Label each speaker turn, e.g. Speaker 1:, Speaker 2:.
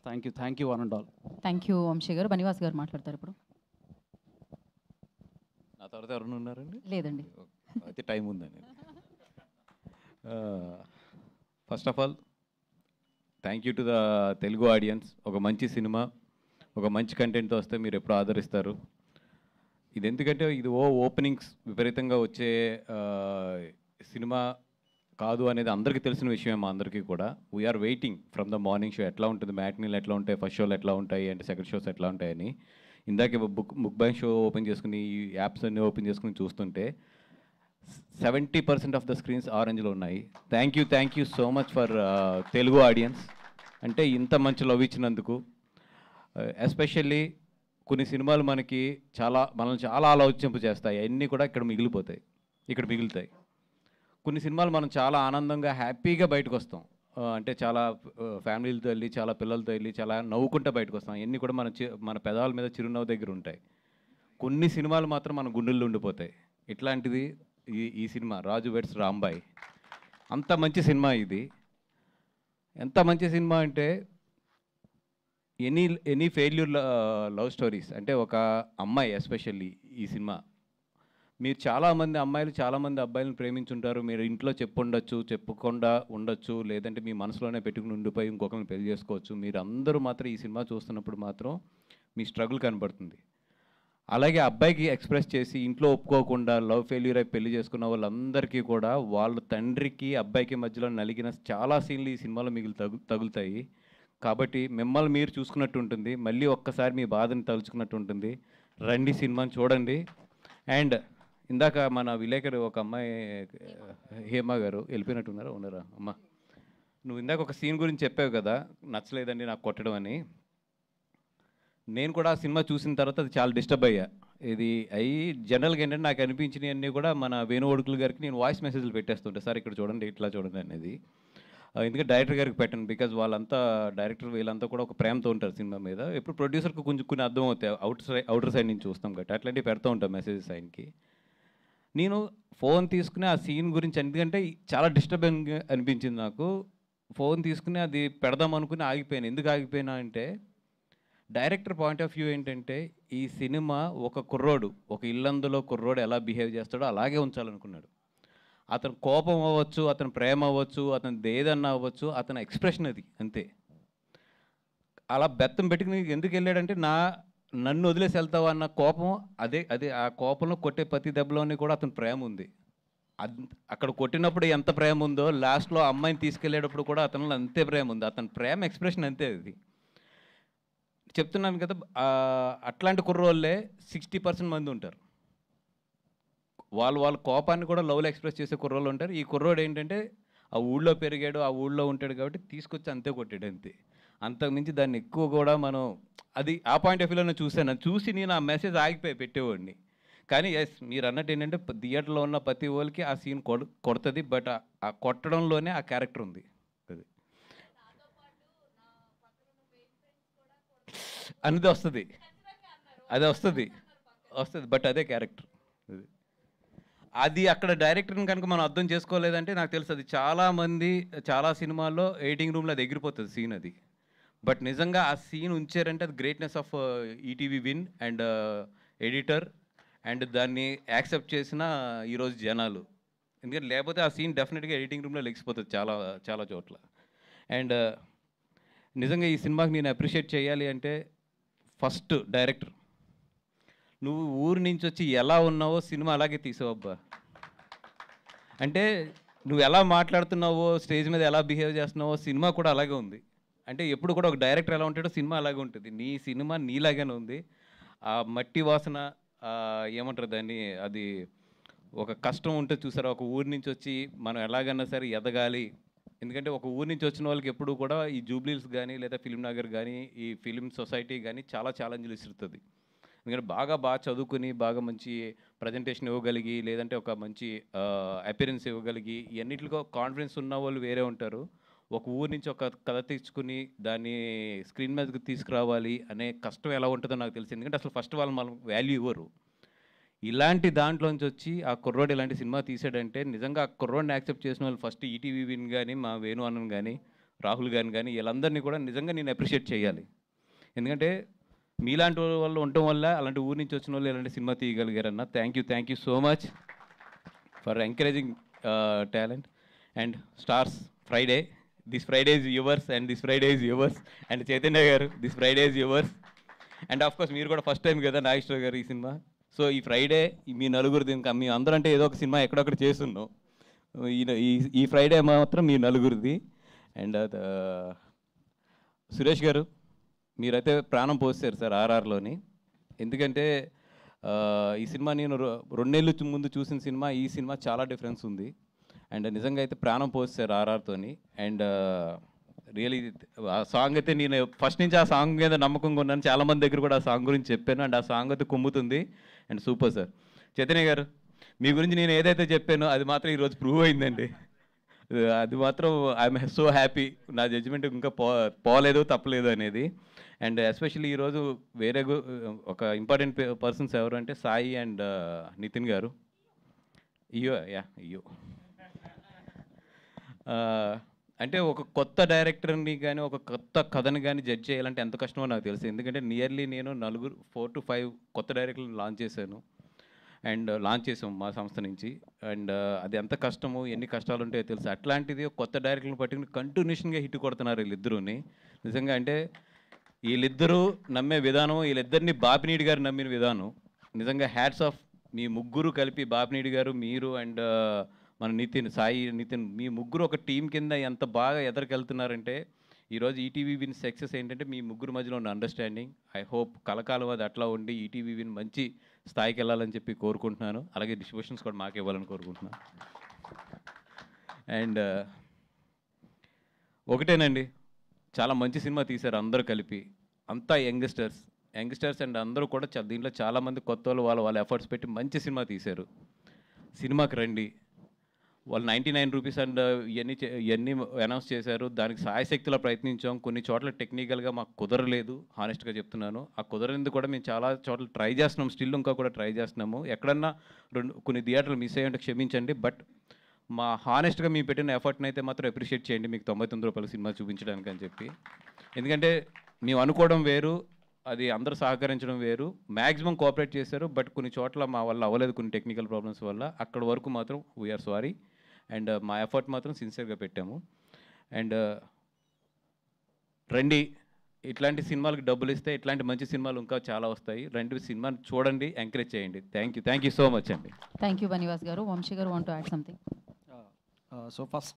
Speaker 1: Thank you one and all.
Speaker 2: Thank you Vamshi గారు. బనివాస్ గారు మాట్లాడతారు ఇప్పుడు.
Speaker 3: నా తర్వాత ఎవరైనా ఉన్నారండి?
Speaker 2: లేదండి.
Speaker 3: అయితే టైం ఉందండి. First of all thank you to the Telugu audience. ఒక మంచి సినిమా, ఒక మంచి కంటెంట్తో వస్తే మీరు ఎప్పుడు ఆదరిస్తారు. ఇది ఎందుకంటే ఇది ఓపెనింగ్స్ విపరీతంగా వచ్చే సినిమా కాదు అనేది అందరికీ తెలిసిన విషయమే. మా అందరికీ కూడా we are waiting from the morning show ఎట్లా ఉంటుంది, మ్యాట్నీలు ఎట్లా ఉంటాయి, ఫస్ట్ షోలు ఎట్లా ఉంటాయి అంటే సెకండ్ షోస్ ఎట్లా ఉంటాయని. ఇందాకే బుక్ బై షో ఓపెన్ చేసుకుని ఈ యాప్స్ అన్నీ ఓపెన్ చేసుకుని చూస్తుంటే 70% ఆఫ్ ద స్క్రీన్స్ ఆరెంజ్లో ఉన్నాయి. Thank you so much for Telugu audience. అంటే ఇంత మంచి లవ్ ఇచ్చినందుకు. ఎస్పెషల్లీ కొన్ని సినిమాలు మనల్ని చాలా ఆలోచింపు చేస్తాయి. అన్నీ కూడా ఇక్కడ మిగులుతాయి. కొన్ని సినిమాలు మనం చాలా ఆనందంగా హ్యాపీగా బయటకు వస్తాం. అంటే చాలా ఫ్యామిలీలతో వెళ్ళి, చాలా పిల్లలతో వెళ్ళి, చాలా నవ్వుకుంటూ బయటకు వస్తాం. అన్నీ కూడా మన పెదాల మీద చిరునవ్వు దగ్గర ఉంటాయి. కొన్ని సినిమాలు మాత్రం మన గుండెల్లో ఉండిపోతాయి. ఇట్లాంటిది ఈ సినిమా రాజు వెడ్స్ రాంబాయ్. అంత మంచి సినిమా ఇది. ఎంత మంచి సినిమా అంటే ఎనీ ఫెయిల్యూర్ లవ్ స్టోరీస్. అంటే ఒక అమ్మాయి ఎస్పెషల్లీ ఈ సినిమా, మీరు చాలామంది అమ్మాయిలు చాలామంది అబ్బాయిలను ప్రేమించుంటారు. మీరు ఇంట్లో చెప్పకుండా ఉండొచ్చు, లేదంటే మీ మనసులోనే పెట్టుకుని ఉండిపోయి ఇంకొకరిని పెళ్లి చేసుకోవచ్చు. మీరు అందరూ మాత్రం ఈ సినిమా చూస్తున్నప్పుడు మాత్రం మీ స్ట్రగుల్ కనబడుతుంది. అలాగే అబ్బాయికి ఎక్స్ప్రెస్ చేసి ఇంట్లో ఒప్పుకోకుండా లవ్ ఫెయిల్యూర్ అయి పెళ్లి చేసుకున్న వాళ్ళందరికీ కూడా వాళ్ళ తండ్రికి అబ్బాయికి మధ్యలో నలిగిన చాలా సీన్లు ఈ సినిమాలో తగులుతాయి. కాబట్టి మిమ్మల్ని మీరు చూసుకున్నట్టు ఉంటుంది, మళ్ళీ ఒక్కసారి మీ బాధని తలుచుకున్నట్టు ఉంటుంది. రండి, సినిమాని చూడండి. అండ్ ఇందాక మన విలేకరు ఒక అమ్మాయి హేమ గారు వెళ్ళిపోయినట్టున్నారా, ఉన్నారా అమ్మ? నువ్వు ఇందాక ఒక సీన్ గురించి చెప్పావు కదా, నచ్చలేదండి నాకు కొట్టడం అని. నేను కూడా ఆ సినిమా చూసిన తర్వాత అది చాలా డిస్టర్బ్ అయ్యా. ఇది జనరల్గా ఏంటంటే నాకు అనిపించినవి అన్నీ కూడా మన వేణుగోడుకుల గారికి నేను వాయిస్ మెసేజ్లు పెట్టేస్తుంటే, సార్ ఇక్కడ చూడండి, ఇట్లా చూడండి అనేది. ఎందుకంటే డైరెక్టర్ గారికి పెట్టండి, బికాజ్ వాళ్ళంతా డైరెక్టర్ వీళ్ళంతా కూడా ఒక ప్రేమతో ఉంటారు సినిమా మీద. ఎప్పుడు ప్రొడ్యూసర్కి కొంచెం కొన్ని అర్థం అవుతాయి, అవుటర్ సైడ్ నుంచి చూస్తాం కాబట్టి అట్లాంటివి పెడతా ఉంటాం మెసేజెస్ ఆయనకి. నేను ఫోన్ తీసుకుని ఆ సీన్ గురించి, ఎందుకంటే చాలా డిస్టర్బింగ్ అనిపించింది నాకు. ఫోన్ తీసుకుని అది పెడదాం అనుకుని ఆగిపోయాను. ఎందుకు ఆగిపోయినా అంటే డైరెక్టర్ పాయింట్ ఆఫ్ వ్యూ ఏంటంటే ఈ సినిమా ఒక ఇల్లందులో కుర్రోడు ఎలా బిహేవ్ చేస్తాడో అలాగే ఉంచాలనుకున్నాడు. అతను కోపం అవ్వచ్చు, అతని ప్రేమ అవ్వచ్చు, అతని ఏదన్నా అవ్వచ్చు, అతని ఎక్స్ప్రెషన్ అది అంతే. అలా బెత్తం పెట్టుకుని ఎందుకు వెళ్ళాడంటే నన్ను వదిలేసి వెళ్తావా అన్న కోపం. అదే ఆ కోపంలో కొట్టే ప్రతి దెబ్బలోని కూడా అతని ప్రేమ ఉంది. అక్కడ కొట్టినప్పుడు ఎంత ప్రేమ ఉందో లాస్ట్లో అమ్మాయిని తీసుకెళ్ళేటప్పుడు కూడా అతనిలో అంతే ప్రేమ ఉంది. అతని ప్రేమ ఎక్స్ప్రెషన్ అంతే. అది చెప్తున్నాను కదా, అట్లాంటి కుర్రోళ్ళే 60% మంది ఉంటారు. వాళ్ళ కోపాన్ని కూడా లవ్లో ఎక్స్ప్రెస్ చేసే కుర్రోళ్ళు ఉంటారు. ఈ కుర్రోడు ఏంటంటే ఆ ఊళ్ళో పెరిగాడు, ఆ ఊళ్ళో ఉంటాడు కాబట్టి తీసుకొచ్చి అంతే కొట్టాడు అంతే. అంతకుమించి దాన్ని ఎక్కువ కూడా మనం అది ఆ పాయింట్ ఆఫ్ వ్యూలో చూసి నేను ఆ మెసేజ్ ఆగిపోయి పెట్టేవాడిని. కానీ ఎస్, మీరు అన్నట్టు ఏంటంటే థియేటర్లో ఉన్న ప్రతి వాళ్ళకి ఆ సీన్ కొడుతుంది. బట్ ఆ కొట్టడంలోనే ఆ క్యారెక్టర్ ఉంది. అది వస్తుంది, బట్ అదే క్యారెక్టర్. అది అక్కడ డైరెక్టర్ని కనుక మనం అర్థం చేసుకోలేదంటే నాకు తెలుసు అది చాలా సినిమాల్లో ఎడిటింగ్ రూమ్లో అది ఎగిరిపోతుంది సీన్ అది. బట్ నిజంగా ఆ సీన్ ఉంచారంటే అది greatness of ETV win and editor and దాన్ని యాక్సెప్ట్ చేసిన ఈరోజు జనాలు. ఎందుకంటే లేకపోతే ఆ సీన్ డెఫినెట్గా ఎడిటింగ్ రూమ్లో లెగిసిపోతుంది చాలా చోట్ల. అండ్ నిజంగా ఈ సినిమాకి నేను అప్రిషియేట్ చేయాలి అంటే ఫస్ట్ డైరెక్టర్, నువ్వు ఊరి నుంచి వచ్చి ఎలా ఉన్నావో సినిమా అలాగే తీసావబ్బా. అంటే నువ్వు ఎలా మాట్లాడుతున్నావో, స్టేజ్ మీద ఎలా బిహేవ్ చేస్తున్నావో సినిమా కూడా అలాగే ఉంది. అంటే ఎప్పుడు కూడా ఒక డైరెక్టర్ ఎలా ఉంటాడో సినిమా అలాగే ఉంటుంది. నీ సినిమా నీలాగానే ఉంది. ఆ మట్టి వాసన, ఏమంటారు దాన్ని, అది ఒక కష్టం ఉంటుంది చూసారా, ఒక ఊరి నుంచి వచ్చి మనం ఎలాగన్నా సరే ఎదగాలి. ఎందుకంటే ఒక ఊరి నుంచి వచ్చిన వాళ్ళకి ఎప్పుడు కూడా ఈ జూబ్లీస్ కానీ లేదా ఫిలిం నగర్ కానీ ఈ ఫిలిం సొసైటీ కానీ చాలా ఛాలెంజ్లు ఇస్తుంది. ఎందుకంటే బాగా చదువుకుని బాగా మంచి ప్రజెంటేషన్ ఇవ్వగలిగి, లేదంటే ఒక మంచి అపిరెన్స్ ఇవ్వగలిగి, ఇవన్నిటిలో కాన్ఫిడెన్స్ ఉన్న వాళ్ళు వేరే ఉంటారు. ఒక ఊరి నుంచి ఒక కథ తెచ్చుకుని దాన్ని స్క్రీన్ మీదకి తీసుకురావాలి అనే కష్టం ఎలా ఉంటుందో నాకు తెలిసింది. ఎందుకంటే అసలు ఫస్ట్ వాళ్ళు మనం వాల్యూ ఇవ్వరు. ఇలాంటి దాంట్లోంచి వచ్చి ఆ కుర్రోడు ఇలాంటి సినిమా తీసాడంటే నిజంగా ఆ కుర్రోడిని యాక్సెప్ట్ చేసిన వాళ్ళు ఫస్ట్ ఈటీవీ విన్ కానీ మా వేణు అన్నన్ కానీ రాహుల్ గారిని కానీ వీళ్ళందరినీ కూడా నిజంగా నేను అప్రిషియేట్ చేయాలి. ఎందుకంటే మీలాంటి వాళ్ళు ఉండటం వల్ల అలాంటి ఊరి నుంచి వచ్చిన వాళ్ళు ఇలాంటి సినిమా తీయగలిగారన్న. Thank you so much for encouraging talent. And stars Friday, this Friday is yours and this Friday is yours. And Chaitanya garu, this Friday is yours. And of course మీరు కూడా ఫస్ట్ టైం కదా నాగేశ్వర గారు ఈ సినిమా. సో ఈ Friday మీ నలుగురిది, ఇంకా మీ అందరూ అంటే ఏదో ఒక సినిమా ఎక్కడొక్కడ చేస్తున్నాం. ఈ ఫ్రైడే మాత్రం మీ నలుగురిది. అండ్ సురేష్ గారు, మీరైతే ప్రాణం పోసారు సార్ ఆర్ఆర్లోని. ఎందుకంటే ఈ సినిమా నేను 2 నెలలు ముందు చూసిన సినిమా, ఈ సినిమా చాలా డిఫరెన్స్ ఉంది. అండ్ నిజంగా అయితే ప్రాణం పోసారు ఆర్ఆర్తోని. అండ్ రియలీ ఆ సాంగ్ అయితే నేను ఫస్ట్ నుంచి ఆ సాంగ్ మీద నమ్మకంగా ఉన్నాను. చాలామంది దగ్గర కూడా ఆ సాంగ్ గురించి చెప్పాను. అండ్ ఆ సాంగ్ అయితే కుమ్ముతుంది. And super sir. Chaitanya garu, మీ గురించి నేను ఏదైతే చెప్పానో అది మాత్రం ఈరోజు ప్రూవ్ అయిందండి. అది మాత్రం ఐఎమ్ సో హ్యాపీ. నా జడ్జిమెంట్ ఇంకా పోలేదు, తప్పలేదు అనేది. అండ్ ఎస్పెషల్లీ ఈరోజు వేరే ఒక ఇంపార్టెంట్ పర్సన్స్ ఎవరు అంటే సాయి అండ్ నితిన్ గారు. అయ్యో అంటే ఒక కొత్త డైరెక్టర్ని కానీ ఒక కొత్త కథని కానీ జడ్జ్ చేయాలంటే ఎంత కష్టమో నాకు తెలుసు. ఎందుకంటే నియర్లీ నేను 4 to 5 కొత్త డైరెక్టర్లను లాంచ్ చేశాను. అండ్ లాంచ్ చేసాం మా సంస్థ నుంచి. అండ్ అది ఎంత కష్టమో, ఎన్ని కష్టాలు ఉంటాయో తెలుసు. అట్లాంటిది కొత్త డైరెక్టర్లను పట్టుకుని కంటిన్యూషన్గా హిట్ కొడుతున్నారు వీళ్ళిద్దరూని. నిజంగా అంటే వీళ్ళిద్దరూ నమ్మే విధానం, వీళ్ళిద్దరిని బాపినీడి గారు నమ్మిన విధానం నిజంగా హ్యాట్స్ ఆఫ్. మీ ముగ్గురు కలిపి, బాపినీడి గారు, మీరు అండ్ మన సాయి నితిన్, మీ ముగ్గురు ఒక టీం కింద ఎంత బాగా ఎదరికెళ్తున్నారంటే ఈరోజు ఈటీవీ విన్ సక్సెస్ ఏంటంటే మీ ముగ్గురు మధ్యలో ఉన్న అండర్స్టాండింగ్. ఐ హోప్ కలకాలం అది అట్లా ఉండి ఈటీవీ విన్ మంచి స్థాయికి వెళ్ళాలని చెప్పి కోరుకుంటున్నాను. అలాగే డిస్ట్రిబ్యూషన్స్ కూడా మాకు ఇవ్వాలని కోరుకుంటున్నాను. అండ్ ఒకటేనండి, చాలా మంచి సినిమా తీశారు అందరూ కలిపి. అంతా యంగ్స్టర్స్ అండ్ అందరూ కూడా దీంట్లో చాలామంది కొత్త వాళ్ళు వాళ్ళ ఎఫర్ట్స్ పెట్టి మంచి సినిమా తీశారు. సినిమాకి రండి. వాళ్ళు 99 రూపీస్ అండ్ ఇవన్నీ అనౌన్స్ చేశారు. దానికి సాయశక్తిలో ప్రయత్నించాం. కొన్ని చోట్ల టెక్నికల్గా మాకు కుదరలేదు, హానెస్ట్గా చెప్తున్నాను. ఆ కుదరనింది కూడా మేము చాలా చోట్ల ట్రై చేస్తున్నాం, స్టిల్ ఇంకా కూడా ట్రై చేస్తున్నాము. ఎక్కడన్నా కొన్ని థియేటర్లు మిస్ అయ్యి ఉంటే క్షమించండి. బట్ మా హానెస్ట్గా మేము పెట్టిన ఎఫర్ట్ని అయితే మాత్రం అప్రిషియేట్ చేయండి, మీకు 99 రూపాయల సినిమా చూపించడానికి అని చెప్పి. ఎందుకంటే మేము అనుకోవడం వేరు, అది అందరూ సహకరించడం వేరు. మ్యాక్సిమం కోఆపరేట్ చేశారు. బట్ కొన్ని చోట్ల మా వల్ల అవ్వలేదు, కొన్ని టెక్నికల్ ప్రాబ్లమ్స్ వల్ల. అక్కడ వరకు మాత్రం వీఆర్ సారీ. అండ్ మా ఎఫర్ట్ మాత్రం సిన్సియర్గా పెట్టాము. అండ్ రండి, ఇట్లాంటి సినిమాలకు డబ్బులు ఇస్తే ఇట్లాంటి మంచి సినిమాలు ఇంకా చాలా వస్తాయి. రండి, సినిమాని చూడండి, ఎంకరేజ్ చేయండి. థ్యాంక్ యూ సో మచ్ అండి.
Speaker 2: థ్యాంక్ యూ బనివాస్ గారు. వంశీ గారు want to add something?
Speaker 1: So first